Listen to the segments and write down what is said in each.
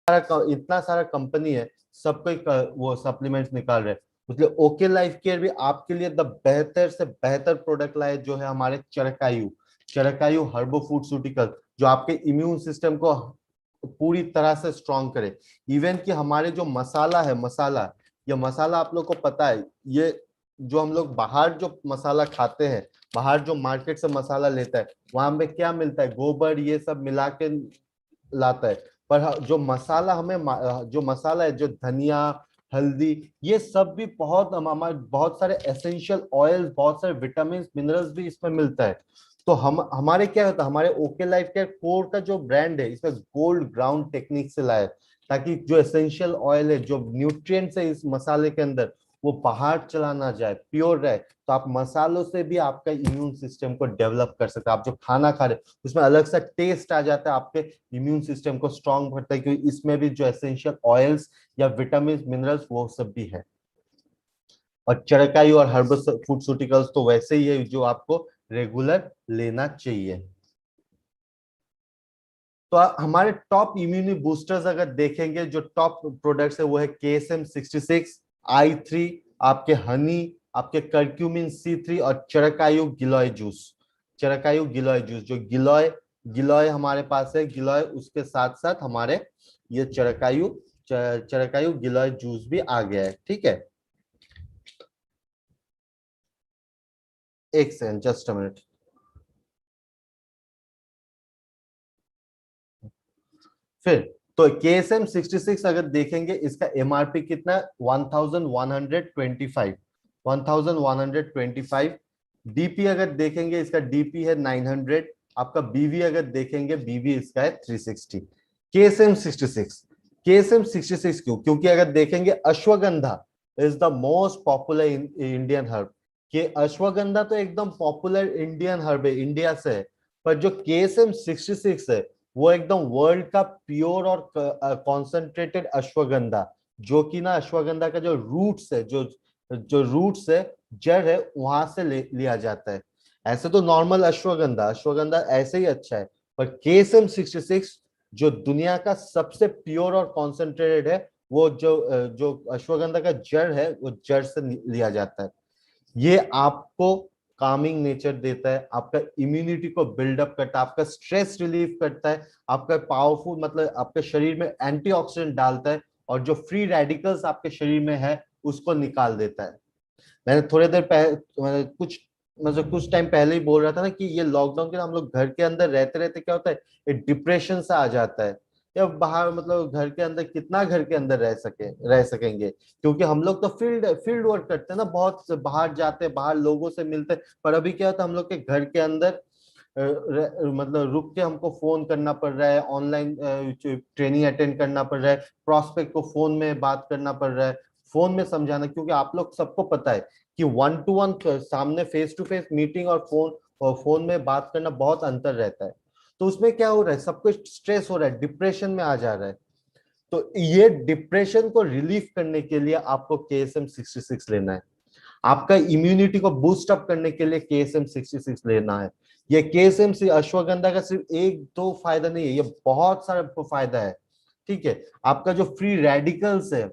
इतना सारा कंपनी है, सब कोई वो सप्लीमेंट्स निकाल रहे हैं। इसलिए ओके लाइफ केयर भी आपके लिए द बेहतर से बेहतर प्रोडक्ट लाए, जो है हमारे चरकायु, चरकायु हर्बो फूडस्यूटिकल, जो आपके इम्यून सिस्टम को पूरी तरह से स्ट्रॉन्ग करे। इवन कि हमारे जो मसाला है, मसाला, ये मसाला आप लोग को पता है, ये जो हम लोग बाहर जो मसाला खाते हैं, बाहर जो मार्केट से मसाला लेता है, वहां में क्या मिलता है, गोबर ये सब मिला के लाता है। पर जो मसाला हमें जो मसाला है, जो धनिया, हल्दी, ये सब भी बहुत हमारे बहुत सारे एसेंशियल ऑयल्स, बहुत सारे विटामिन मिनरल्स भी इसमें मिलता है। तो हम हमारे क्या होता है, हमारे ओके लाइफ केयर कोर का जो ब्रांड है, इसमें गोल्ड ग्राउंड टेक्निक से लाया, ताकि जो एसेंशियल ऑयल है, जो न्यूट्रिएंट्स है इस मसाले के अंदर, वो बाहर चला ना जाए, प्योर रहे। तो आप मसालों से भी आपका इम्यून सिस्टम को डेवलप कर सकते हैं। आप जो खाना खा रहे हैं उसमें अलग सा टेस्ट आ जाता है, आपके इम्यून सिस्टम को स्ट्रांग करता है, क्योंकि इसमें भी जो एसेंशियल ऑयल्स या विटामिन मिनरल्स वो सब भी है। और चरकाई और हर्बल फूडस्यूटिकल्स तो वैसे ही है जो आपको रेगुलर लेना चाहिए। तो हमारे टॉप इम्यूनि बूस्टर्स अगर देखेंगे, जो टॉप प्रोडक्ट्स है वो है KSM-66, I3, आपके हनी, आपके करक्यूमिन C3 और चरकायु गिलोय जूस। चरकायु गिलोय जूस, जो गिलोय गिलोय हमारे पास है, गिलोय उसके साथ साथ हमारे ये चरकायु गिलोय जूस भी आ गया है। ठीक है, एक सेकंड, जस्ट अ मिनट। फिर तो KSM-66 अगर देखेंगे, इसका MRP कितना है, 1125, 1125। डीपी अगर देखेंगे, इसका डीपी है 900। आपका बीवी अगर देखेंगे, बीवी इसका है 360। KSM-66, KSM-66 क्यों, क्योंकि अगर देखेंगे ashwagandha is the most popular Indian herb. के अश्वगंधा तो एकदम पॉपुलर इंडियन हर्ब है, इंडिया से है। पर जो KSM-66 है, वो एकदम वर्ल्ड का प्योर और कॉन्सेंट्रेटेड अश्वगंधा, जो कि ना अश्वगंधा का जो रूट्स है, जो जो रूट्स है, जड़ है, वहां से लिया जाता है। ऐसे तो नॉर्मल अश्वगंधा, अश्वगंधा ऐसे ही अच्छा है, पर KSM-66 जो दुनिया का सबसे प्योर और कॉन्सेंट्रेटेड है, वो जो अश्वगंधा का जड़ है, वो जड़ से लिया जाता है। ये आपको कामिंग नेचर देता है, आपका इम्यूनिटी को बिल्डअप करता है, आपका स्ट्रेस रिलीफ करता है, आपका पावरफुल मतलब आपके शरीर में एंटीऑक्सीडेंट डालता है, और जो फ्री रेडिकल्स आपके शरीर में है उसको निकाल देता है। मैंने थोड़ी देर पहले कुछ टाइम पहले ही बोल रहा था ना कि ये लॉकडाउन के हम लोग घर के अंदर रहते रहते क्या होता है, ये डिप्रेशन सा आ जाता है। या बाहर मतलब घर के अंदर कितना घर के अंदर रह सकेंगे, क्योंकि हम लोग तो फील्ड फील्ड वर्क करते हैं ना, बहुत बाहर जाते हैं, बाहर लोगों से मिलते हैं। पर अभी क्या होता है, हम लोग के घर के अंदर मतलब रुक के हमको फोन करना पड़ रहा है, ऑनलाइन ट्रेनिंग अटेंड करना पड़ रहा है, प्रॉस्पेक्ट को फोन में बात करना पड़ रहा है, फोन में समझाना, क्योंकि आप लोग सबको पता है कि 1-to-1 सामने फेस टू फेस मीटिंग और फोन में बात करना बहुत अंतर रहता है। तो उसमें क्या हो रहा है, सब कुछ स्ट्रेस हो रहा है, डिप्रेशन में आ जा रहा है। तो ये डिप्रेशन को रिलीफ करने के लिए आपको KSM-66 लेना है। आपका इम्यूनिटी को बूस्ट अप करने के लिए KSM-66 लेना है। ये KSM से अश्वगंधा का सिर्फ एक दो फायदा नहीं है, ये बहुत सारा फायदा है। ठीक है, आपका जो फ्री रेडिकल्स है,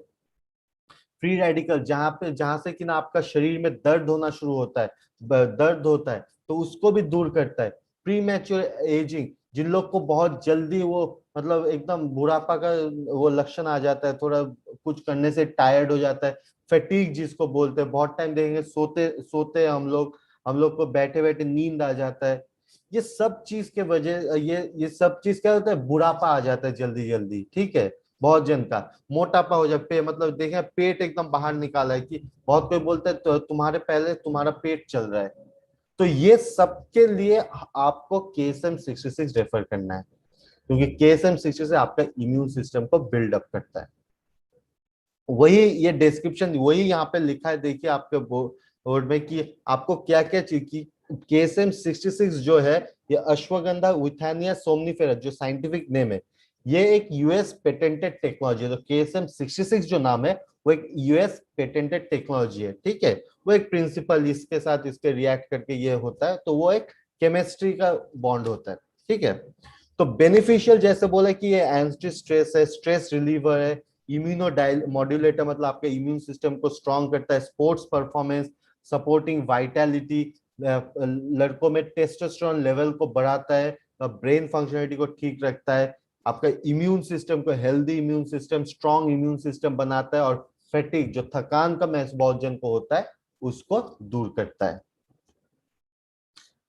फ्री रेडिकल जहां से कि ना आपका शरीर में दर्द होना शुरू होता है, दर्द होता है, तो उसको भी दूर करता है। प्री मैच्योर एजिंग, जिन लोग को बहुत जल्दी वो मतलब एकदम बुढ़ापा का वो लक्षण आ जाता है, थोड़ा कुछ करने से टायर्ड हो जाता है, फैटीग जिसको बोलते हैं, बहुत टाइम देखेंगे सोते सोते हम लोग को बैठे बैठे नींद आ जाता है। ये सब चीज के वजह ये सब चीज क्या होता है, बुढ़ापा आ जाता है जल्दी जल्दी। ठीक है, बहुत जन का मोटापा हो जाए, मतलब देखें पेट एकदम बाहर निकाला है, कि बहुत कोई बोलता है तो तुम्हारे पहले तुम्हारा पेट चल रहा है। तो ये सबके लिए आपको KSM-66 रेफर करना है, क्योंकि KSM-66 आपका इम्यून सिस्टम को बिल्डअप करता है। वही ये डिस्क्रिप्शन वही यहाँ पे लिखा है, देखिए आपके बोर्ड में, कि आपको क्या क्या चाहिए। KSM-66 जो है, ये अश्वगंधा विथानिया सोमनिफेरा जो साइंटिफिक नेम है, ये एक यूएस पेटेंटेड टेक्नोलॉजी है। तो KSM-66 जो नाम है, वो एक यूएस पेटेंटेड टेक्नोलॉजी है। ठीक है, वो एक प्रिंसिपल इसके साथ इसके रिएक्ट करके ये होता है, तो वो एक केमिस्ट्री का बॉन्ड होता है। ठीक है, तो बेनिफिशियल जैसे बोला कि ये एंटी स्ट्रेस है, स्ट्रेस रिलीवर है, इम्यूनो मॉड्यूलेटर मतलब आपके इम्यून सिस्टम को स्ट्रांग करता है, स्पोर्ट्स परफॉर्मेंस, सपोर्टिंग वाइटैलिटी, लड़कों में टेस्टोस्टेरोन लेवल को बढ़ाता है, ब्रेन फंक्शनलिटी को ठीक रखता है, आपका इम्यून सिस्टम को healthy immune system, strong immune system बनाता है, और फैटिग जो थकान का महसूस बहुत जन को होता है उसको दूर करता है।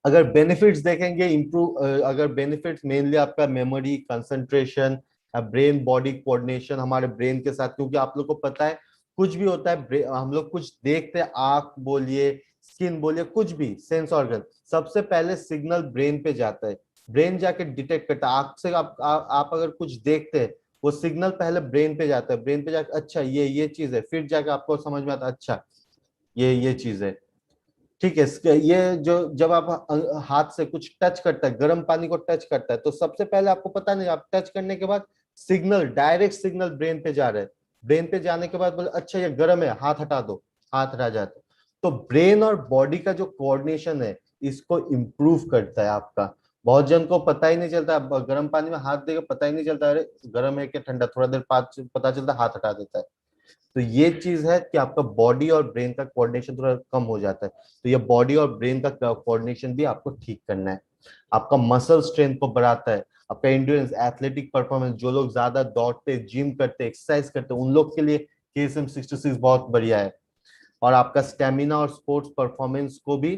अगर बेनिफिट्स देखेंगे इम्प्रूव, अगर बेनिफिट्स मेनली आपका memory, concentration, brain body coordination हमारे ब्रेन के साथ, क्योंकि आप लोग को पता है कुछ भी होता है हम लोग कुछ देखते हैं, आंख बोलिए, स्किन बोलिए, कुछ भी सेंस ऑर्गन, सबसे पहले सिग्नल ब्रेन पे जाता है, ब्रेन जाके डिटेक्ट करता है। आंख से आप अगर कुछ देखते हैं, वो सिग्नल पहले ब्रेन पे जाता है, ब्रेन पे जाके अच्छा ये चीज है, फिर जाके आपको समझ में आता है अच्छा ये चीज है। ठीक है, ये जो जब आप हाथ से कुछ टच करता है, गर्म पानी को टच करता है, तो सबसे पहले आपको पता नहीं, आप टच करने के बाद सिग्नल, डायरेक्ट सिग्नल ब्रेन पे जा रहा है, ब्रेन पे जाने के बाद बोले अच्छा ये गर्म है, हाथ हटा दो, हाथ हटा जाता है। तो ब्रेन और बॉडी का जो कोऑर्डिनेशन है इसको इम्प्रूव करता है आपका। बहुत जन को पता ही नहीं चलता, गर्म पानी में हाथ देकर पता ही नहीं चलता अरे गर्म है कि ठंडा, थोड़ा देर बाद पता चलता हाथ हटा देता है। तो ये चीज है कि आपका बॉडी और ब्रेन का कोऑर्डिनेशन थोड़ा कम हो जाता है, तो ये बॉडी और ब्रेन का कोऑर्डिनेशन भी आपको ठीक करना है। आपका मसल स्ट्रेंथ को बढ़ाता है, आपका एंड्योरेंस, एथलेटिक परफॉर्मेंस, जो लोग ज्यादा दौड़ते, जिम करते, एक्सरसाइज करते, उन लोग के लिए KSM-66 बहुत बढ़िया है। और आपका स्टेमिना और स्पोर्ट्स परफॉर्मेंस को भी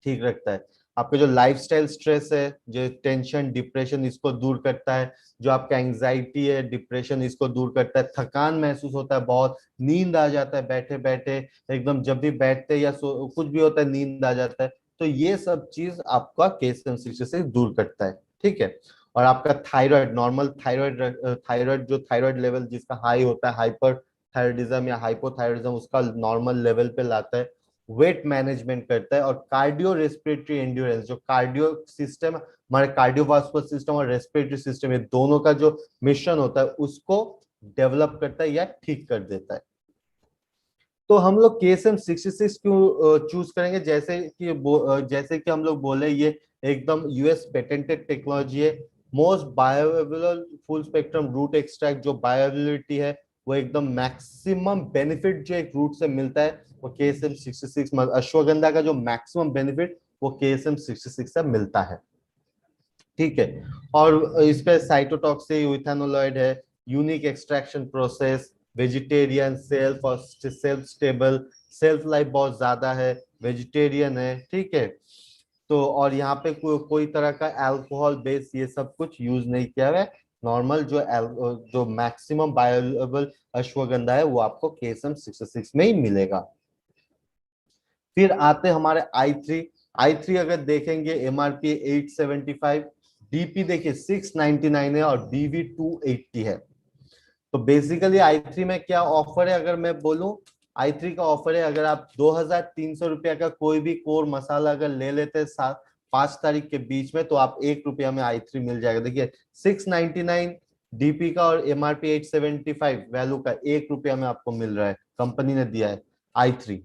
ठीक रखता है। आपका जो लाइफस्टाइल स्ट्रेस है, जो टेंशन डिप्रेशन, इसको दूर करता है। जो आपका एंजाइटी है, डिप्रेशन, इसको दूर करता है। थकान महसूस होता है बहुत, नींद आ जाता है बैठे बैठे, एकदम जब भी बैठते या कुछ भी होता है नींद आ जाता है, तो ये सब चीज आपका KSM-66 से दूर करता है। ठीक है। और आपका थायराइड, नॉर्मल थायराइड, थायराइड जो थायराइड लेवल जिसका हाई होता है, हाइपर थायराइडिज्म या हाइपोथायराइडिज्म, उसका नॉर्मल लेवल पे लाता है। वेट मैनेजमेंट करता है। और कार्डियो रेस्पिरेटरी एंड्योरेंस, जो कार्डियो सिस्टम, हमारे कार्डियोवास्कुलर सिस्टम और रेस्पिरेटरी सिस्टम, ये दोनों का जो मिश्रण होता है उसको डेवलप करता है या ठीक कर देता है। तो हम लोग KSM-66 क्यों चूज करेंगे, जैसे कि हम लोग बोले ये एकदम US पेटेंटेड टेक्नोलॉजी है। Most bioavailable full spectrum root extract, जो बायोअवेलेबिलिटी है वो एकदम मैक्सिमम बेनिफिट जो एक रूट से मिलता है वो KSM-66, अश्वगंधा का जो मैक्सिमम बेनिफिट वो KSM-66 से मिलता है। ठीक है। और इसका साइटोटॉक्सिक, इथेनोलॉइड है, unique extraction process, vegetarian, self और सेल्फ स्टेबल, सेल्फ लाइफ बहुत ज्यादा है, वेजिटेरियन है। ठीक है। तो और यहाँ पे कोई तरह का अल्कोहल बेस ये सब कुछ यूज नहीं किया हुआ है। नॉर्मल जो मैक्सिमम बायोअवेलेबल अश्वगंधा है वो आपको KSM-66 में ही मिलेगा। फिर आते हमारे I3। I3 अगर देखेंगे MRP 875, DP देखिए 699 है, और BV 280 है। तो बेसिकली I3 में क्या ऑफर है, अगर मैं बोलूं, I3 का ऑफर है, अगर आप 2300 रुपया का कोई भी कोर मसाला अगर ले लेते हैं 5 तारीख के बीच में, तो आप ₹1 में I3 मिल जाएगा। देखिए 699 DP का और MRP 875 वैल्यू का ₹1 में आपको मिल रहा है, कंपनी ने दिया है I3।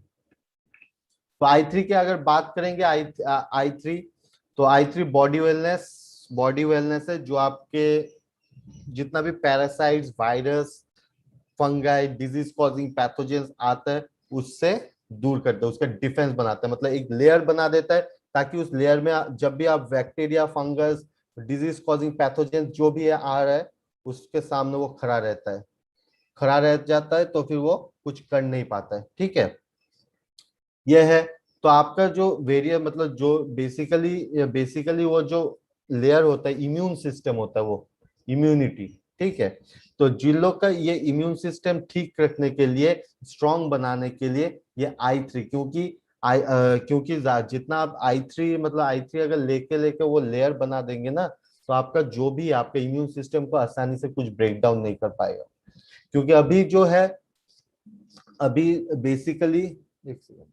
तो I3 की अगर बात करेंगे, आई थ्री, तो I3 बॉडी वेलनेस है, जो आपके जितना भी parasites, virus, fungi, disease causing pathogens आता है उससे दूर करता है, उसका डिफेंस बनाता है, मतलब एक लेयर बना देता है, ताकि उस लेयर में जब भी आप bacteria, fungus, disease causing pathogens जो भी है आ रहा है, उसके सामने वो खड़ा रहता है, खड़ा रह जाता है, तो फिर वो कुछ कर नहीं पाता है। ठीक है। यह है। तो आपका जो वेरियर मतलब जो बेसिकली वो जो लेयर होता है, इम्यून सिस्टम होता है, वो इम्यूनिटी। ठीक है। तो जिन लोग का ये इम्यून सिस्टम ठीक रखने के लिए, स्ट्रांग बनाने के लिए ये I3, क्योंकि जितना आप I3 मतलब I3 अगर लेके लेके वो लेयर बना देंगे ना, तो आपका जो भी आपके इम्यून सिस्टम को आसानी से कुछ ब्रेक डाउन नहीं कर पाएगा। क्योंकि अभी जो है, अभी बेसिकली, एक सेकंड,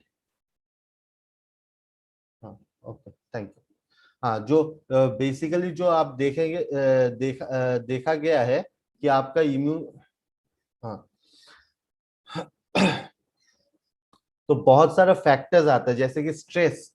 हाँ, ओके, थैंक यू। हाँ, जो बेसिकली जो आप देखेंगे, देखा गया है कि आपका इम्यून, हाँ, तो बहुत सारा फैक्टर्स आता है, जैसे कि स्ट्रेस,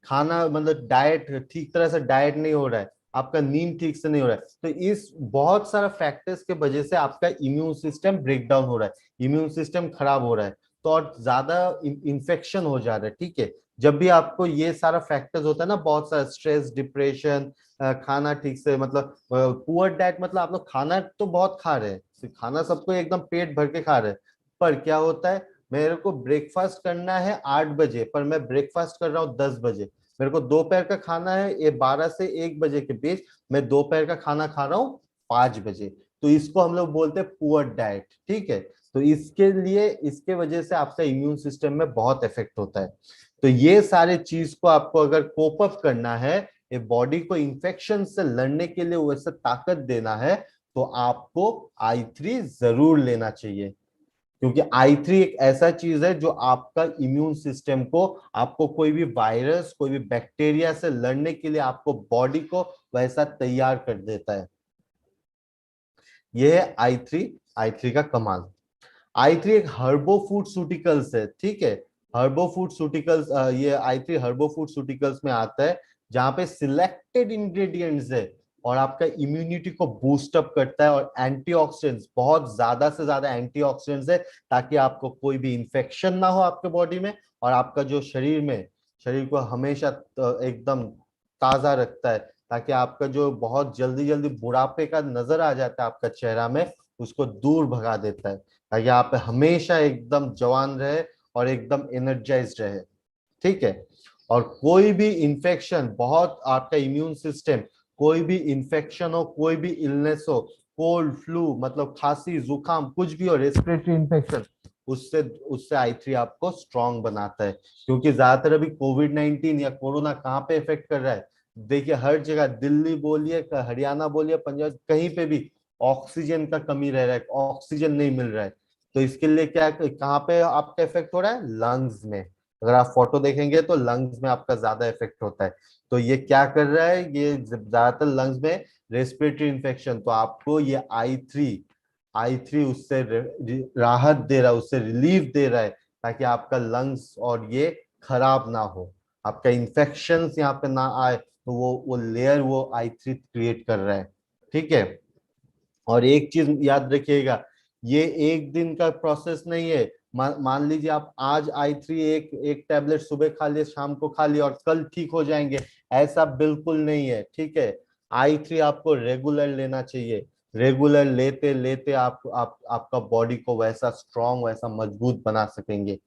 खाना मतलब डाइट, ठीक तरह से डाइट नहीं हो रहा है, आपका नींद ठीक से नहीं हो रहा है, तो इस बहुत सारा फैक्टर्स के वजह से आपका इम्यून सिस्टम ब्रेक डाउन हो रहा है, इम्यून सिस्टम खराब हो रहा है, तो और ज्यादा इन्फेक्शन हो जा रहा है। ठीक है, जब भी आपको ये सारा फैक्टर्स होता है ना, बहुत सारा स्ट्रेस, डिप्रेशन, खाना ठीक से मतलब पुअर डाइट, मतलब आप लोग खाना तो बहुत खा रहे हैं, खाना सबको एकदम पेट भर के खा रहे हैं, पर क्या होता है, मेरे को ब्रेकफास्ट करना है 8 बजे, पर मैं ब्रेकफास्ट कर रहा हूँ 10 बजे। मेरे को दोपहर का खाना है ये 12 से 1 बजे के बीच, मैं दोपहर का खाना खा रहा हूँ 5 बजे। तो इसको हम लोग बोलते हैं पुअर डाइट। ठीक है, तो इसके लिए, इसके वजह से आपका इम्यून सिस्टम में बहुत इफेक्ट होता है। तो ये सारे चीज को आपको अगर कोप अप करना है, ये बॉडी को इन्फेक्शन से लड़ने के लिए वैसे ताकत देना है, तो आपको I3 जरूर लेना चाहिए। क्योंकि I3 एक ऐसा चीज है जो आपका इम्यून सिस्टम को, आपको कोई भी वायरस, कोई भी बैक्टीरिया से लड़ने के लिए आपको बॉडी को वैसा तैयार कर देता है। यह है I3 का कमाल। I3 एक हर्बोफूडसूटिकल्स है। ठीक है, हर्बोफूडसूटिकल्स, ये I3 हर्बोफूडसूटिकल्स में आता है, जहां पे सिलेक्टेड इंग्रेडिएंट्स है, और आपका इम्यूनिटी को बूस्ट अप करता है, और एंटीऑक्सीडेंट्स, बहुत ज्यादा से ज्यादा एंटीऑक्सीडेंट्स है, ताकि आपको कोई भी इंफेक्शन ना हो आपके बॉडी में, और आपका जो शरीर में, शरीर को हमेशा एकदम ताजा रखता है, ताकि आपका जो बहुत जल्दी जल्दी बुढ़ापे का नजर आ जाता है आपका चेहरा में, उसको दूर भगा देता है, ताकि आप हमेशा एकदम जवान रहे और एकदम एनर्जाइज्ड रहे। ठीक है, और कोई भी इंफेक्शन, बहुत आपका इम्यून सिस्टम, कोई भी इंफेक्शन हो, कोई भी इलनेस हो, कोल्ड फ्लू मतलब खांसी जुकाम कुछ भी हो, रेस्पिरेटरी इंफेक्शन, उससे उससे I3 आपको स्ट्रांग बनाता है। क्योंकि ज्यादातर अभी कोविड-19 या कोरोना कहाँ पे इफेक्ट कर रहा है, देखिए हर जगह, दिल्ली बोलिए, हरियाणा बोलिए, पंजाब, कहीं पे भी ऑक्सीजन का कमी रह रहा है, ऑक्सीजन नहीं मिल रहा है। तो इसके लिए क्या, कहाँ पे आपका इफेक्ट हो रहा है, लंग्स में। अगर आप फोटो देखेंगे तो लंग्स में आपका ज्यादा इफेक्ट होता है। तो ये क्या कर रहा है, ये ज्यादातर लंग्स में रेस्पिरेटरी इन्फेक्शन, तो आपको ये आई थ्री उससे राहत दे रहा है, उससे रिलीफ दे रहा है, ताकि आपका लंग्स और ये खराब ना हो, आपका इन्फेक्शन यहाँ पे ना आए, तो वो लेयर वो I3 क्रिएट कर रहा है। ठीक है, और एक चीज याद रखिएगा, ये एक दिन का प्रोसेस नहीं है। मान लीजिए आप आज I3 एक एक टैबलेट सुबह खा लिए, शाम को खा लिए, और कल ठीक हो जाएंगे, ऐसा बिल्कुल नहीं है। ठीक है, I3 आपको रेगुलर लेना चाहिए। रेगुलर लेते लेते आपका बॉडी को वैसा स्ट्रांग, वैसा मजबूत बना सकेंगे।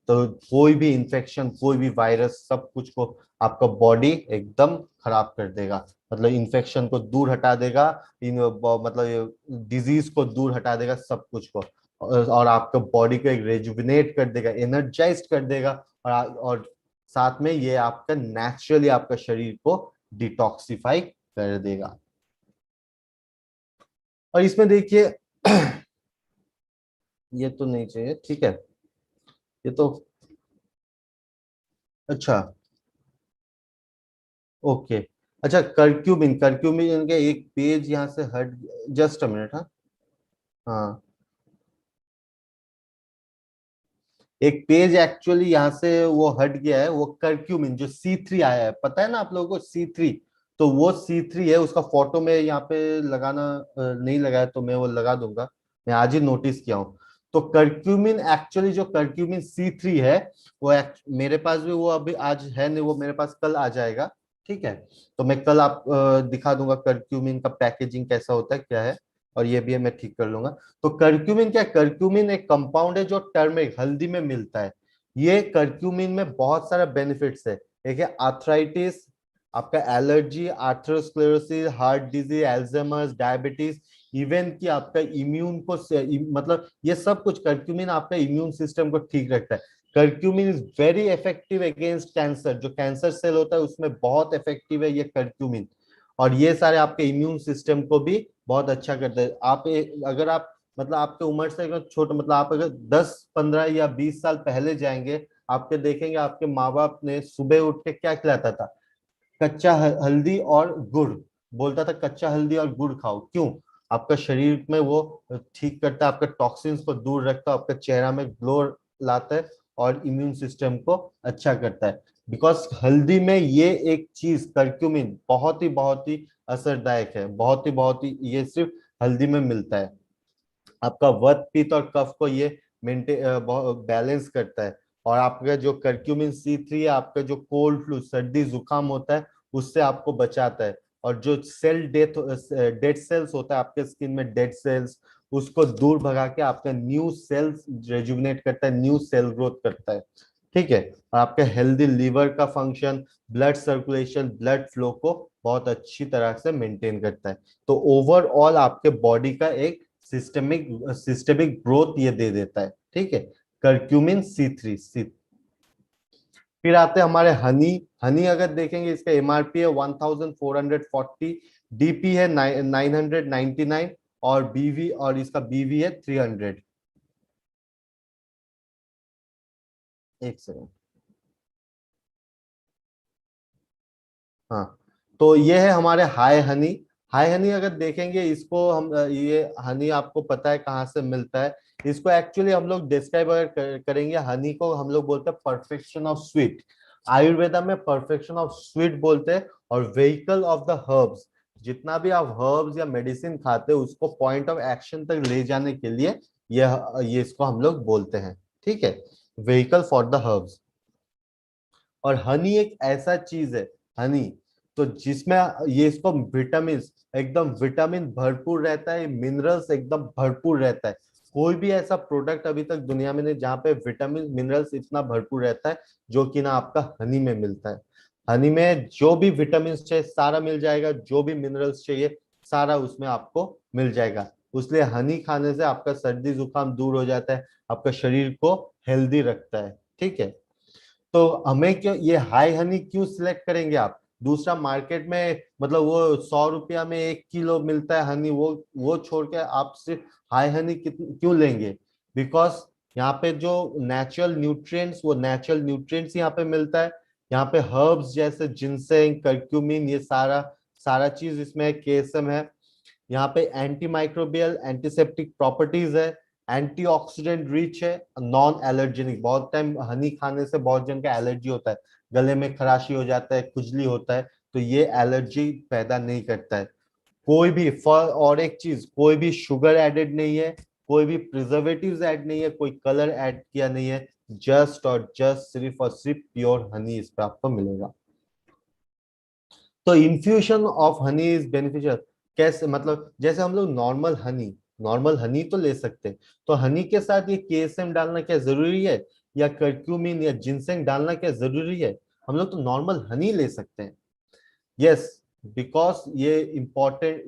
तो कोई भी इंफेक्शन, कोई भी वायरस, सब कुछ को आपका बॉडी एकदम खराब कर देगा, मतलब इन्फेक्शन को दूर हटा देगा, मतलब डिजीज को दूर हटा देगा, सब कुछ को, और आपका बॉडी को एक रेजुविनेट कर देगा, एनर्जाइज कर देगा, और साथ में ये आपका नेचुरली आपका शरीर को डिटॉक्सिफाई कर देगा। और इसमें देखिए ये तो नहीं चाहिए। ठीक है, ये तो अच्छा, ओके। अच्छा, कर्क्यूमिन, कर्क्यूमिन का एक पेज यहाँ से हट, जस्ट अ मिनट। हाँ, हाँ, एक पेज एक्चुअली यहाँ से वो हट गया है, वो कर्क्यूमिन जो C3 आया है, पता है ना आप लोगों को C3, तो वो C3 है, उसका फोटो में यहाँ पे लगाना नहीं लगाया, तो मैं वो लगा दूंगा, मैं आज ही नोटिस किया हूँ। तो कर्क्यूमिन एक्चुअली, जो कर्क्यूमिन C3 है, वो मेरे पास भी वो अभी आज है नहीं, वो मेरे पास कल आ जाएगा। ठीक है, तो मैं कल आप दिखा दूंगा कर्क्यूमिन का पैकेजिंग कैसा होता है, क्या है, और ये भी है, मैं ठीक कर लूंगा। तो कर्क्यूमिन क्या है, कर्क्यूमिन एक कंपाउंड है जो टर्मरिक, हल्दी में मिलता है। ये कर्क्यूमिन में बहुत सारा बेनिफिट्स है। एक है आर्थराइटिस, आपका allergy, atherosclerosis, heart disease, Alzheimer's, diabetes, even कि आपका इम्यून को मतलब ये सब कुछ कर्क्यूमिन आपका इम्यून सिस्टम को ठीक रखता है। Curcumin is very effective against cancer, जो कैंसर सेल होता है उसमें बहुत इफेक्टिव है ये कर्क्यूमिन। और ये सारे आपके इम्यून सिस्टम को भी बहुत अच्छा करते हैं। अगर आप मतलब आपके उम्र से अगर छोटे, मतलब आप अगर 10 15 या 20 साल पहले जाएंगे, आपके देखेंगे आपके माँ बाप ने सुबह उठ के क्या खिलाता था, कच्चा हल्दी और गुड़, बोलता था कच्चा हल्दी और गुड़ खाओ। क्यों, आपका शरीर में वो ठीक करता है, आपका टॉक्सिन्स को दूर रखता है, आपका चेहरा में ग्लो लाता है, और इम्यून सिस्टम को अच्छा करता है। बिकॉज हल्दी में ये एक चीज कर्क्यूमिन बहुत ही असरदायक है, बहुत ही ये सिर्फ हल्दी में मिलता है। आपका वात पित्त और कफ को ये मेंटेन बैलेंस करता है। और आपका जो कर्क्यूमिन C3 है, आपका जो कोल्ड फ्लू सर्दी जुकाम होता है उससे आपको बचाता है। और जो सेल डेड सेल्स होता है आपके स्किन में, डेड सेल्स, उसको दूर भगा के आपका न्यू सेल्स रेजुविनेट करता है, न्यू सेल ग्रोथ करता है। ठीक है। और आपका हेल्दी लिवर का function, blood circulation, blood flow को बहुत अच्छी तरह से मेंटेन करता है। तो ओवरऑल आपके बॉडी का एक सिस्टमिक सिस्टमिक ग्रोथ ये दे देता है। ठीक है, कर्क्यूमिन C3। फिर आते हैं हमारे हनी। हनी अगर देखेंगे इसका MRP है 1440, DP है 999, और BV, और इसका BV है 300। एक सेकंड। हाँ, तो ये है हमारे हाई हनी। हाई हनी अगर देखेंगे इसको हम, ये हनी आपको पता है कहाँ से मिलता है। इसको एक्चुअली हम लोग डिस्क्राइब अगर करेंगे, हनी को हम लोग बोलते हैं परफेक्शन ऑफ स्वीट। आयुर्वेदा में परफेक्शन ऑफ स्वीट बोलते हैं। और व्हीकल ऑफ द हर्ब्स, जितना भी आप हर्ब्स या मेडिसिन खाते हैं उसको पॉइंट ऑफ एक्शन तक ले जाने के लिए ये इसको हम लोग बोलते हैं। ठीक है, व्हीकल फॉर द हर्ब्स। और हनी एक ऐसा चीज है, हनी, तो जिसमें ये इसको विटामिन, एकदम विटामिन भरपूर रहता है, मिनरल्स एकदम भरपूर रहता है। कोई भी ऐसा प्रोडक्ट अभी तक दुनिया में नहीं जहाँ पे विटामिन मिनरल्स इतना भरपूर रहता है जो कि ना आपका हनी में मिलता है। हनी में जो भी विटामिन चाहिए सारा मिल जाएगा, जो भी मिनरल्स चाहिए सारा उसमें आपको मिल जाएगा। इसलिए हनी खाने से आपका सर्दी जुकाम दूर हो जाता है, आपका शरीर को हेल्दी रखता है। ठीक है। तो हमें क्यों ये हाई हनी क्यों सिलेक्ट करेंगे आप? दूसरा मार्केट में मतलब वो 100 रुपया में 1 किलो मिलता है हनी, वो छोड़ के आप सिर्फ हाई हनी क्यों लेंगे? बिकॉज यहाँ पे जो नेचुरल न्यूट्रिएंट्स, वो नेचुरल न्यूट्रिएंट्स यहाँ पे मिलता है। यहाँ पे हर्ब्स जैसे जिनसेंग, कर्क्यूमिन, ये सारा सारा चीज इसमें है, केएसएम है। यहाँ पे एंटी माइक्रोबियल एंटीसेप्टिक प्रॉपर्टीज है, एंटीऑक्सीडेंट रिच है, नॉन एलर्जेनिक। बहुत टाइम हनी खाने से बहुत जन का एलर्जी होता है, गले में खराशी हो जाता है, खुजली होता है, तो ये एलर्जी पैदा नहीं करता है। कोई भी फल, और एक चीज, कोई भी शुगर एडेड नहीं है, कोई भी प्रिजर्वेटिव्स ऐड नहीं है, कोई कलर ऐड किया नहीं है। जस्ट और जस्ट सिर्फ और सिर्फ प्योर हनी इस पे आपको मिलेगा। तो infusion of honey is beneficial. कैसे मतलब, जैसे हम लोग नॉर्मल हनी तो ले सकते हैं, तो हनी के साथ ये केएसएम डालना क्या जरूरी है, या कर्क्यूमिन या जिनसेंग डालना क्या जरूरी है? हम लोग तो नॉर्मल हनी ले सकते हैं। यस, बिकॉज ये इम्पोर्टेंट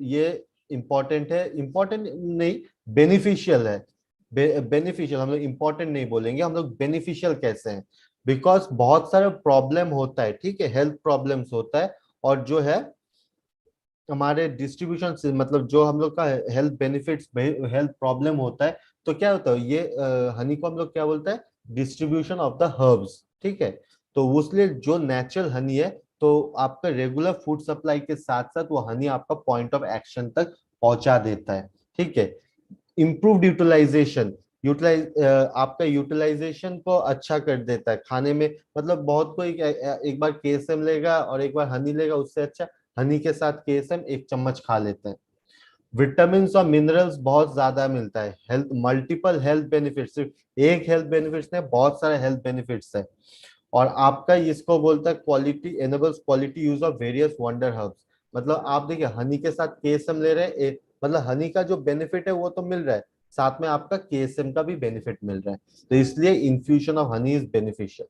है, इम्पोर्टेंट नहीं, बेनिफिशियल है। बेनिफिशियल, हम लोग इम्पोर्टेंट नहीं बोलेंगे, हम लोग बेनिफिशियल कैसे हैं? बिकॉज बहुत सारा प्रॉब्लम होता है, ठीक है, हेल्थ प्रॉब्लम्स होता है। और जो है हमारे डिस्ट्रीब्यूशन से, मतलब जो हम लोग का हेल्थ बेनिफिट्स, हेल्थ प्रॉब्लम होता है, तो क्या होता है, ये हनी को हम लोग क्या बोलते हैं, डिस्ट्रीब्यूशन ऑफ द हर्ब्स। ठीक है। तो उसलिए जो नेचुरल हनी है, तो आपका रेगुलर फूड सप्लाई के साथ साथ वो हनी आपका पॉइंट ऑफ एक्शन तक पहुंचा देता है। ठीक है। इम्प्रूव्ड यूटिलाइजेशन, आपका यूटिलाइजेशन को अच्छा कर देता है खाने में। मतलब बहुत कोई एक बार केएसएम लेगा और एक बार हनी लेगा, उससे अच्छा हनी के साथ केएसएम एक चम्मच खा लेते हैं। विटामिन और मिनरल्स बहुत ज्यादा मिलता है, हेल्थ मल्टीपल हेल्थ बेनिफिट्स, सिर्फ एक हेल्थ बेनिफिट्स नहीं, बहुत सारे हेल्थ बेनिफिट्स है। और आपका इसको बोलता है quality, enables quality use of various wonder herbs. मतलब आप देखिए हनी के साथ केएसएम ले रहे हैं, मतलब हनी का जो बेनिफिट है वो तो मिल रहा है, साथ में आपका केएसएम का भी बेनिफिट मिल रहा है। तो इसलिए infusion of honey is beneficial.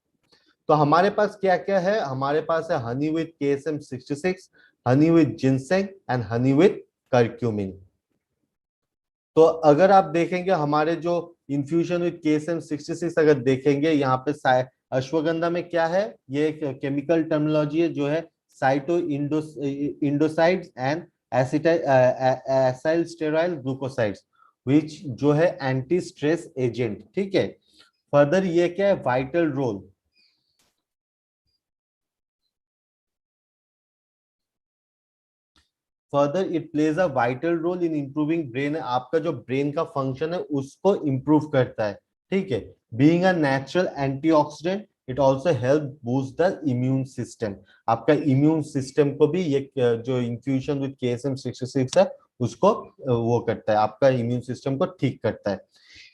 तो हमारे पास क्या क्या है? हमारे पास है Honey with KSM-66, Honey with ginseng, and honey with curcumin. तो अगर आप देखेंगे हमारे जो इन्फ्यूजन विद KSM-66 अगर देखेंगे यहाँ पे अश्वगंधा में क्या है, ये एक केमिकल टर्मिनोलॉजी है जो है sitoindosides and acyl steryl glucosides, which जो है एंटी स्ट्रेस एजेंट। ठीक है। फर्दर ये क्या है, vital role. Further it plays a vital role in improving brain, आपका जो ब्रेन का फंक्शन है उसको इंप्रूव करता है। ठीक है। Being a natural antioxidant, it also help boost the immune system. आपका इम्यून सिस्टम को भी ये जो इन्फ्यूजन विद KSM-66 है उसको वो करता है, आपका इम्यून सिस्टम को ठीक करता है।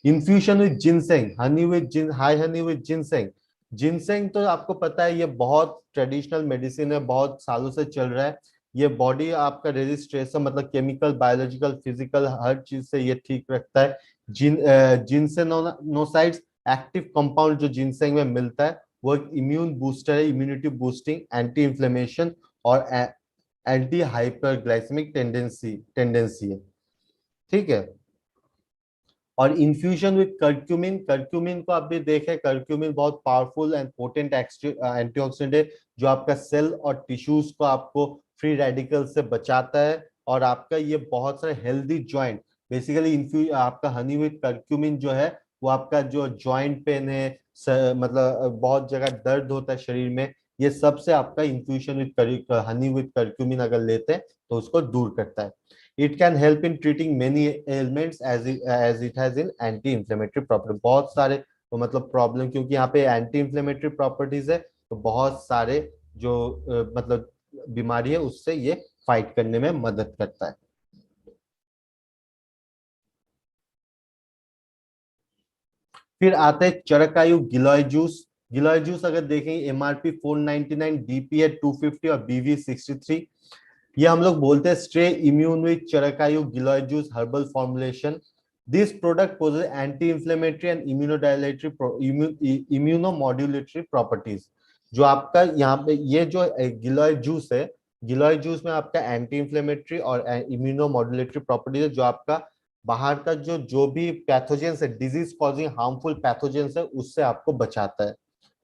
Infusion with ginseng, honey with gin high honey with ginseng. Ginseng तो आपको पता है ये बहुत ट्रेडिशनल मेडिसिन है, बहुत सालों से चल रहा है। ये बॉडी आपका रेजिस्ट्रेशन मतलब केमिकल, बायोलॉजिकल, फिजिकल हर चीज से ये ठीक रखता है। जिनसेनोसाइड्स एक्टिव कंपाउंड जो जिनसेंग में मिलता है वो एक इम्यून बूस्टर है, इम्यूनिटी बूस्टिंग, एंटी इन्फ्लेमेशन और एंटी हाइपरग्लाइसेमिक टेंडेंसी है। ठीक है। और इन्फ्यूजन विद कर्क्यूमिन, कर्क्यूमिन को आप भी देखें, कर्क्यूमिन बहुत पावरफुल एंड पोटेंट एंटीऑक्सीडेंट है जो आपका सेल और टिश्यूज को आपको फ्री रेडिकल से बचाता है। और आपका ये बहुत सारे हेल्दी जॉइंट, बेसिकली इन्फ्यू आपका हनी विद कर्क्यूमिन जो है वो आपका जो जॉइंट पेन है, मतलब बहुत जगह दर्द होता है शरीर में, ये सबसे आपका infusion with Honey with curcumin अगर लेते हैं तो उसको दूर करता है। It can help in treating many ailments as it has in anti-inflammatory property। बहुत सारे तो मतलब प्रॉब्लम, क्योंकि यहाँ पे एंटी इंफ्लेमेटरी प्रॉपर्टीज है तो बहुत सारे जो मतलब बीमारी है उससे ये फाइट करने में मदद करता है। फिर आते हैं चरकायु गिलोय जूस। गिलोय जूस अगर देखें MRP 499, DP है 250 और BV 63। ये हम लोग बोलते हैं stay immune with Charkayu giloy juice herbal formulation. This product possesses anti inflammatory and immunomodulatory properties. जो आपका यहाँ पे ये जो गिलोय जूस है, गिलोय जूस में आपका एंटी इंफ्लेमेटरी और इम्यूनोमॉड्यूलेटरी प्रॉपर्टीज है, जो आपका बाहर का जो भी पैथोजेंस है, डिजीज कॉजिंग हार्मफुल पैथोजेंस है, उससे आपको बचाता है।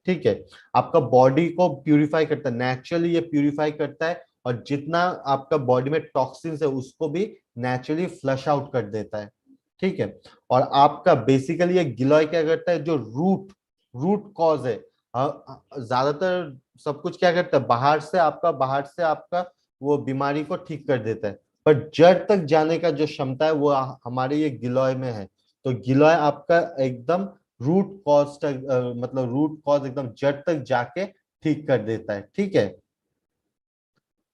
ठीक है। आपका बॉडी को प्यूरिफाई करता है, नेचुरली ये प्यूरिफाई करता है, और जितना आपका बॉडी में टॉक्सिन्स है उसको भी नेचुरली फ्लश आउट कर देता है। ठीक है। और आपका बेसिकली ये गिलोय क्या करता है, जो रूट रूट कॉज है, ज्यादातर सब कुछ क्या करता है, बाहर से आपका वो बीमारी को ठीक कर देता है, पर जड़ तक जाने का जो क्षमता है वो हमारे ये गिलोय में है। तो गिलोय आपका एकदम रूट कॉज तक मतलब रूट कॉज एकदम जड़ तक जाके ठीक कर देता है। ठीक है।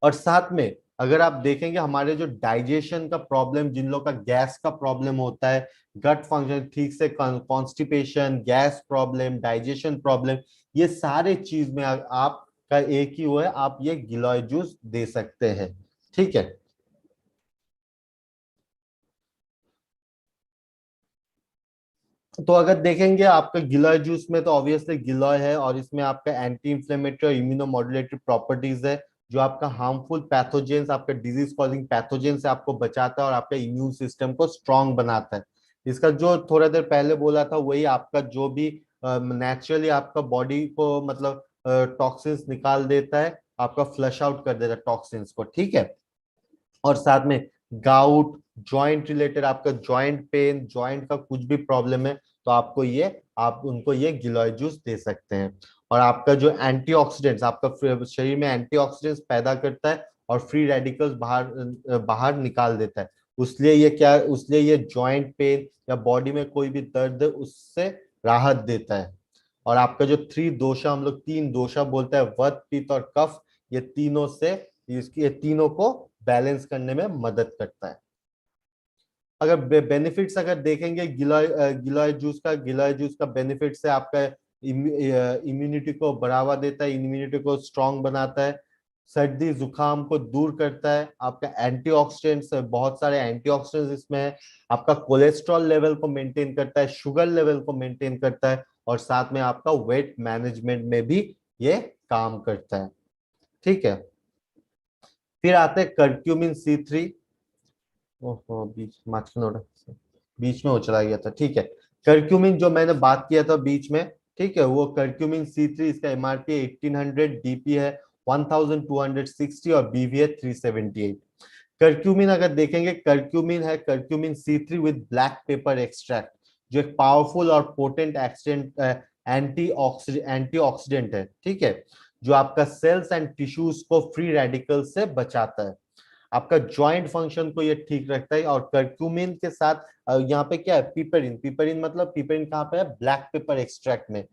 और साथ में अगर आप देखेंगे हमारे जो डाइजेशन का प्रॉब्लम, जिन लोग का गैस का प्रॉब्लम होता है, गट फंक्शन ठीक से, constipation, gas problem, digestion problem, ये सारे चीज में आपका एक ही वो है, आप ये गिलोय जूस दे सकते हैं। ठीक है। तो अगर देखेंगे आपका गिलोय जूस में तो ऑब्वियसली गिलोय है, और इसमें आपका एंटी इंफ्लेमेटरी और इम्यूनोमॉड्यूलेटरी प्रॉपर्टीज है, जो आपका हार्मफुल पैथोजेंस, आपका डिजीज कॉजिंग पैथोजेन से आपको बचाता है और आपका इम्यून सिस्टम को स्ट्रांग बनाता है। इसका जो थोड़ा देर पहले बोला था वही आपका जो भी नेचुरली आपका बॉडी को मतलब टॉक्सिन्स निकाल देता है, आपका फ्लश आउट कर देता है टॉक्सिन्स को। ठीक है। और साथ में गाउट, जॉइंट रिलेटेड, आपका जॉइंट पेन, जॉइंट का कुछ भी प्रॉब्लम है तो आपको ये आप उनको ये गिलोय जूस दे सकते हैं। और आपका जो एंटीऑक्सीडेंट्स, आपका शरीर में एंटीऑक्सीडेंट्स पैदा करता है और फ्री रेडिकल्स बाहर बाहर निकाल देता है। उसलिए ये जॉइंट पेन या बॉडी में कोई भी दर्द है उससे राहत देता है। और आपका जो थ्री दोषा, हम लोग तीन दोषा बोलते हैं, वात, पित्त और कफ, ये तीनों से ये तीनों को बैलेंस करने में मदद करता है। अगर बेनिफिट्स अगर देखेंगे गिलोय जूस का बेनिफिट्स है, आपका इम्यूनिटी को बढ़ावा देता है, इम्यूनिटी को स्ट्रांग बनाता है, सर्दी जुकाम को दूर करता है, आपका एंटीऑक्सीडेंट्स, बहुत सारे एंटीऑक्सीडेंट्स इसमें है, आपका कोलेस्ट्रॉल लेवल को मेंटेन करता है, शुगर लेवल को मेंटेन करता है, और साथ में आपका वेट मैनेजमेंट में भी ये काम करता है। ठीक है। फिर आते हैं कर्क्यूमिन C3। ओहो, बीच में वो चला गया था। ठीक है। कर्क्यूमिन जो मैंने बात किया था बीच में, ठीक है, वो कर्क्यूमिन C3, इसका MRP 1800, DP है 1260 और BV है 378। कर्क्यूमिन अगर देखेंगे, कर्क्यूमिन है curcumin C3 with black pepper extract, जो एक पावरफुल और पोटेंट एक्सटेंट एंटीऑक्सीडेंट है। ठीक है। जो आपका सेल्स एंड टिश्यूज को फ्री रेडिकल से बचाता है, आपका जॉइंट फंक्शन को ये ठीक रखता है। और कर्क्यूमिन के साथ यहाँ पे क्या है, पिपरिन, पिपरिन मतलब पिपरिन कहाँ पे है, ब्लैक पेपर एक्सट्रैक्ट में।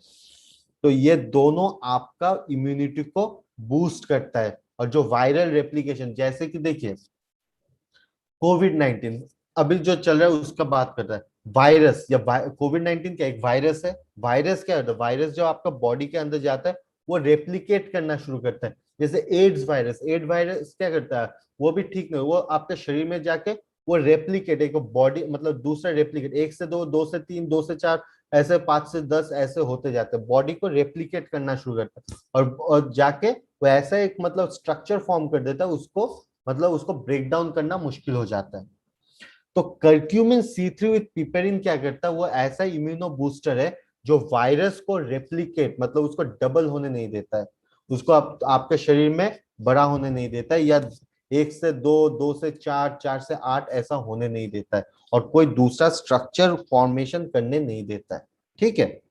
तो ये दोनों आपका इम्यूनिटी को बूस्ट करता है। और जो वायरल रेप्लिकेशन, जैसे कि देखिए कोविड 19 अभी जो चल रहा है उसका बात कर रहा है, वायरस या कोविड 19 क्या एक वायरस है। वायरस क्या होता है, वायरस जो आपका बॉडी के अंदर जाता है वो रेप्लिकेट करना शुरू करता है। जैसे एड्स वायरस क्या करता है, वो भी ठीक नहीं, वो आपके शरीर में जाके वो रेप्लिकेट, एक बॉडी मतलब दूसरा रेप्लिकेट, एक से दो, दो से तीन, दो से चार, ऐसे 5 से 10 ऐसे होते जाते हैं, बॉडी को रेप्लिकेट करना शुरू करता है। और जाके वो ऐसा एक मतलब स्ट्रक्चर फॉर्म कर देता है, उसको मतलब उसको ब्रेक डाउन करना मुश्किल हो जाता है। तो कर्क्यूमिन C3 विद पिपेरिन क्या करता है, वो ऐसा इम्यूनो बूस्टर है जो वायरस को रेप्लिकेट मतलब उसको डबल होने नहीं देता है, उसको आपके शरीर में बड़ा होने नहीं देता है, या 1 से 2, 2 से 4, 4 से 8 ऐसा होने नहीं देता है, और कोई दूसरा स्ट्रक्चर फॉर्मेशन करने नहीं देता है। ठीक है।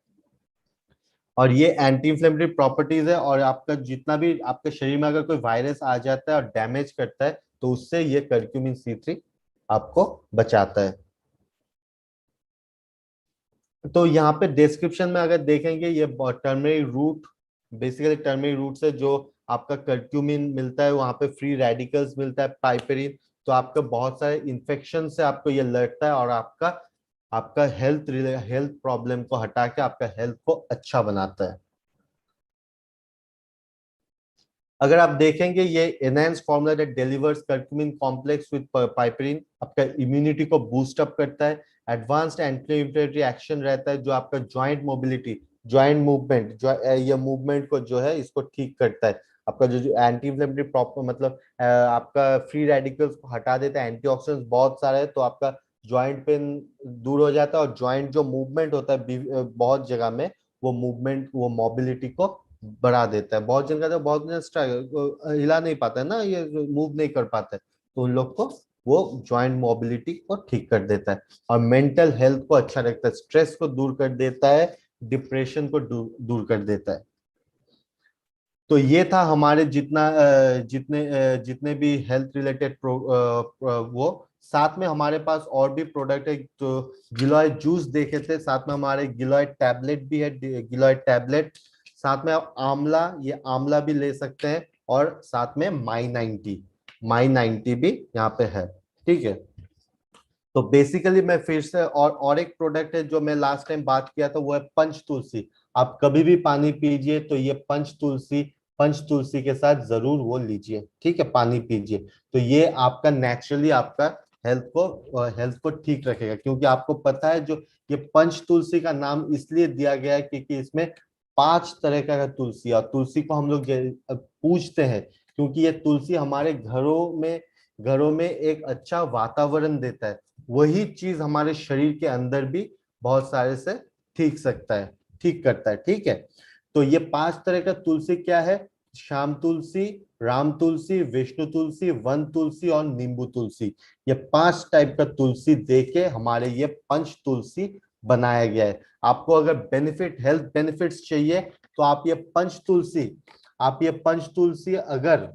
और ये एंटी इंफ्लेमेटरी प्रॉपर्टीज है, और आपका जितना भी आपके शरीर में अगर कोई वायरस आ जाता है और डैमेज करता है, तो उससे ये कर्क्यूमिन C3 आपको बचाता है। तो यहाँ पे डिस्क्रिप्शन में अगर देखेंगे, ये turmeric root, basically turmeric root से जो आपका कर्क्यूमिन मिलता है, वहां पे फ्री रेडिकल्स मिलता है, पाइपेरिन, तो आपका बहुत सारे इन्फेक्शन से आपको ये लड़ता है, और आपका आपका हेल्थ प्रॉब्लम को हटा के आपका हेल्थ को अच्छा बनाता है। अगर आप देखेंगे, ये enhance formula that delivers curcumin complex with piperine आपका इम्यूनिटी को बूस्ट अप करता है। एडवांस्ड एंटी इंफ्लेमेटरी एक्शन रहता है, जो आपका जॉइंट मोबिलिटी, जॉइंट मूवमेंट, जो ये मूवमेंट को जो है इसको ठीक करता है। आपका जो एंटी इंफ्लेमेटरी प्रॉपर मतलब आपका फ्री रेडिकल्स को हटा देता है, एंटीऑक्सीडेंट्स बहुत सारे है, तो आपका जॉइंट पेन दूर हो जाता है, और जॉइंट जो मूवमेंट होता है बहुत जगह में, वो मूवमेंट वो मोबिलिटी को बढ़ा देता है। बहुत जन का तो बहुत जन हिला नहीं पाता है ना, ये मूव नहीं कर पाता है, तो उन लोग को वो जॉइंट मोबिलिटी को ठीक कर देता है, और मेंटल हेल्थ को अच्छा रखता है, स्ट्रेस को दूर कर देता है, डिप्रेशन को दूर कर देता है। तो ये था हमारे जितने भी हेल्थ रिलेटेड वो, साथ में हमारे पास और भी प्रोडक्ट है। तो गिलॉय जूस देखे थे, साथ में हमारे गिलॉय टैबलेट भी है, गिलॉय टैबलेट, साथ में आप आंवला, ये आंवला भी ले सकते हैं, और साथ में माई 90 भी यहाँ पे है। ठीक है। तो बेसिकली मैं फिर से, और एक प्रोडक्ट है जो मैं लास्ट टाइम बात किया था, वो है पंच तुलसी। आप कभी भी पानी पीजिए तो ये पंच तुलसी के साथ जरूर वो लीजिए, ठीक है, पानी पीजिए। तो ये आपका नेचुरली आपका हेल्थ को ठीक रखेगा, क्योंकि आपको पता है जो ये पंच तुलसी का नाम इसलिए दिया गया है क्योंकि इसमें 5 तरह का तुलसी है, और तुलसी को हम लोग पूजते हैं, क्योंकि ये तुलसी हमारे घरों में एक अच्छा वातावरण देता है। वही चीज हमारे शरीर के अंदर भी बहुत सारे से ठीक करता है। ठीक है। तो ये 5 तरह का तुलसी क्या है, श्याम तुलसी, राम तुलसी, विष्णु तुलसी, वन तुलसी और नींबू तुलसी। ये 5 टाइप का तुलसी देके हमारे ये पंच तुलसी बनाया गया है। आपको अगर हेल्थ बेनिफिट्स चाहिए, तो आप ये पंच तुलसी अगर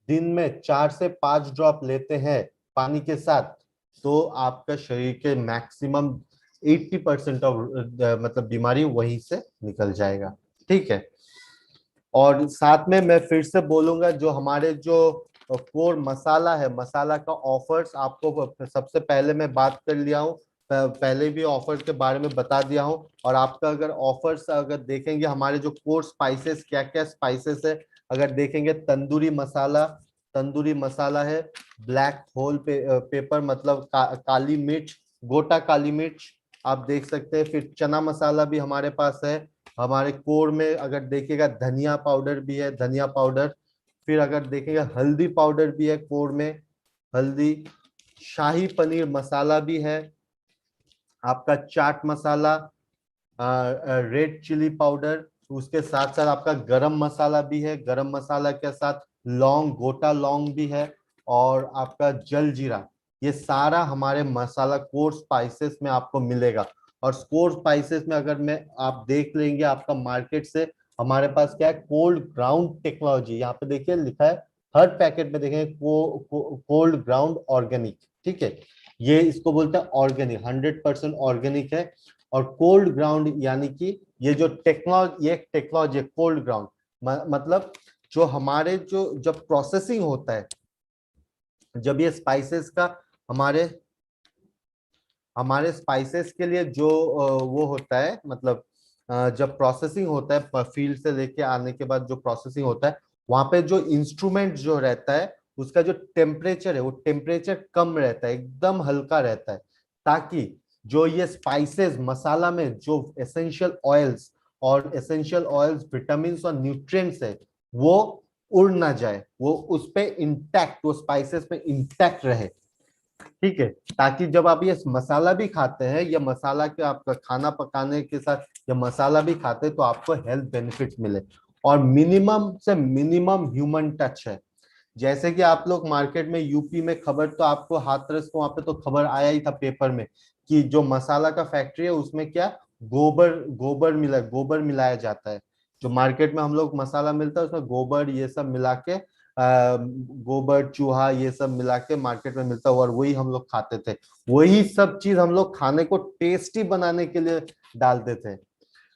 दिन में 4 से 5 ड्रॉप लेते हैं पानी के साथ, तो आपका शरीर के मैक्सिमम 80% ऑफ मतलब बीमारी वहीं से निकल जाएगा। ठीक है। और साथ में मैं फिर से बोलूंगा, जो हमारे जो कोर मसाला है, मसाला का ऑफर्स आपको सबसे पहले मैं बात कर लिया हूँ, पहले भी ऑफर्स के बारे में बता दिया हूँ। और आपका अगर ऑफर्स अगर देखेंगे, हमारे जो कोर स्पाइसेस, क्या क्या स्पाइसेस है, अगर देखेंगे, तंदूरी मसाला है, ब्लैक होल पेपर मतलब काली मिर्च, गोटा काली मिर्च आप देख सकते हैं। फिर चना मसाला भी हमारे पास है। हमारे कोर में अगर देखिएगा, धनिया पाउडर भी है, धनिया पाउडर। फिर अगर देखेंगे, हल्दी पाउडर भी है कोर में, हल्दी, शाही पनीर मसाला भी है, आपका chaat masala, red chilli powder, उसके साथ साथ आपका गरम मसाला भी है, गरम मसाला के साथ लौंग, गोटा लौंग भी है, और आपका जल जीरा। ये सारा हमारे मसाला कोर स्पाइसेस में आपको मिलेगा। और कोर स्पाइसेस में अगर मैं आप देख लेंगे आपका मार्केट से, हमारे पास क्या है, कोल्ड ग्राउंड टेक्नोलॉजी, यहाँ पे देखिए लिखा है, हर पैकेट में देखेंगे कोल्ड ग्राउंड ऑर्गेनिक। ठीक है। ये इसको बोलते हैं ऑर्गेनिक, 100% ऑर्गेनिक है। और कोल्ड ग्राउंड यानी कि ये जो टेक्नोलॉजी, ये टेक्नोलॉजी कोल्ड ग्राउंड मतलब जो हमारे जो जब प्रोसेसिंग होता है, जब ये स्पाइसेस का हमारे हमारे स्पाइसेस के लिए जो वो होता है, मतलब जब प्रोसेसिंग होता है फील्ड से लेके आने के बाद जो प्रोसेसिंग होता है, वहां पे जो इंस्ट्रूमेंट जो रहता है उसका जो टेम्परेचर है वो टेम्परेचर कम रहता है, एकदम हल्का रहता है, ताकि जो ये स्पाइसेस मसाला में जो एसेंशियल ऑयल्स और एसेंशियल ऑयल्स विटामिन और न्यूट्रिएंट्स है वो उड़ ना जाए, वो उस पे इंटैक्ट, वो स्पाइसेस में इंटैक्ट रहे। ठीक है, ताकि जब आप ये मसाला भी खाते हैं या मसाला के आपका खाना पकाने के साथ या मसाला भी खाते हैं तो आपको हेल्थ बेनिफिट मिले। और मिनिमम से मिनिमम ह्यूमन टच है। जैसे कि आप लोग मार्केट में यूपी में खबर तो आपको हाथरस को वहां पे तो खबर आया ही था पेपर में कि जो मसाला का फैक्ट्री है उसमें क्या गोबर गोबर गोबर मिलाया जाता है। जो मार्केट में हम लोग मसाला मिलता है उसमें गोबर ये सब मिला के गोबर चूहा ये सब मिला के मार्केट में मिलता है और वही हम लोग खाते थे। वही सब चीज हम लोग खाने को टेस्टी बनाने के लिए डालते थे।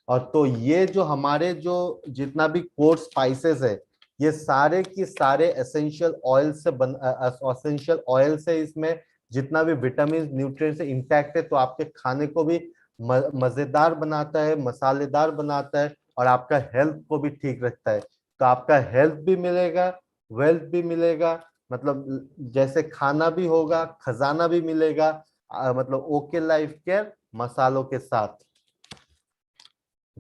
और तो ये जो हमारे जो जितना भी कोर स्पाइसेस है ये सारे की सारे एसेंशियल ऑयल से एसेंशियल ऑयल से इसमें जितना भी विटामिन न्यूट्रिएंट्स से इंटैक्ट है, तो आपके खाने को भी मजेदार बनाता है, मसालेदार बनाता है और आपका हेल्थ को भी ठीक रखता है। तो आपका हेल्थ भी मिलेगा, वेल्थ भी मिलेगा, मतलब जैसे खाना भी होगा, खजाना भी मिलेगा, मतलब ओके लाइफ केयर मसालों के साथ।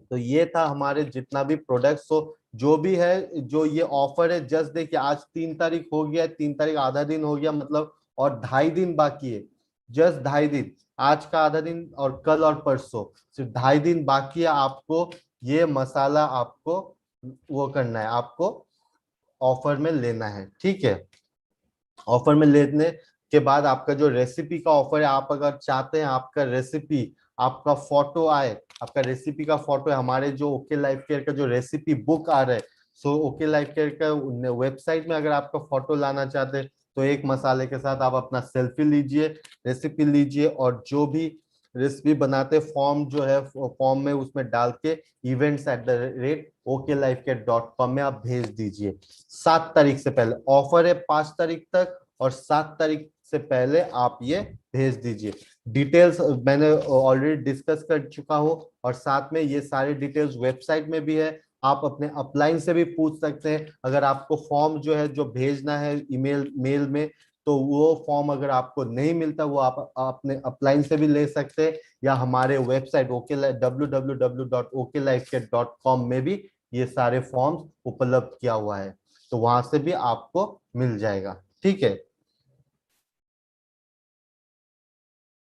तो ये था हमारे जितना भी प्रोडक्ट्स हो जो भी है, जो ये ऑफर है, जस्ट देखिए आज 3 तारीख हो गया, 3 तारीख आधा दिन हो गया मतलब, और 2.5 दिन बाकी है। जस्ट 2.5 दिन, आज का आधा दिन और कल और परसों, सिर्फ 2.5 दिन बाकी है आपको ये मसाला आपको वो करना है, आपको ऑफर में लेना है। ठीक है, ऑफर में लेने के बाद आपका जो रेसिपी का ऑफर है, आप अगर चाहते हैं आपका रेसिपी, आपका फोटो आए, आपका रेसिपी का फोटो है, हमारे जो ओके लाइफ केयर का जो रेसिपी बुक आ रहा है, सो ओके लाइफ केयर का वेबसाइट में अगर आपका फोटो लाना चाहते हैं तो एक मसाले के साथ आप अपना सेल्फी लीजिए, रेसिपी लीजिए, और जो भी रेसिपी बनाते फॉर्म जो है फॉर्म में उसमें डाल के events@okelifecare.com में आप भेज दीजिए। 7 तारीख से पहले ऑफर है, 5 तारीख तक, और 7 तारीख से पहले आप ये भेज दीजिए। डिटेल्स मैंने ऑलरेडी डिस्कस कर चुका हूँ, और साथ में ये सारे डिटेल्स वेबसाइट में भी है। आप अपने अपलाइन से भी पूछ सकते हैं, अगर आपको फॉर्म जो है जो भेजना है ईमेल मेल में, तो वो फॉर्म अगर आपको नहीं मिलता वो आप अपने अपलाइन से भी ले सकते हैं, या हमारे वेबसाइट www.oklifecare.com में भी ये सारे फॉर्म्स उपलब्ध किया हुआ है, तो वहां से भी आपको मिल जाएगा। ठीक है।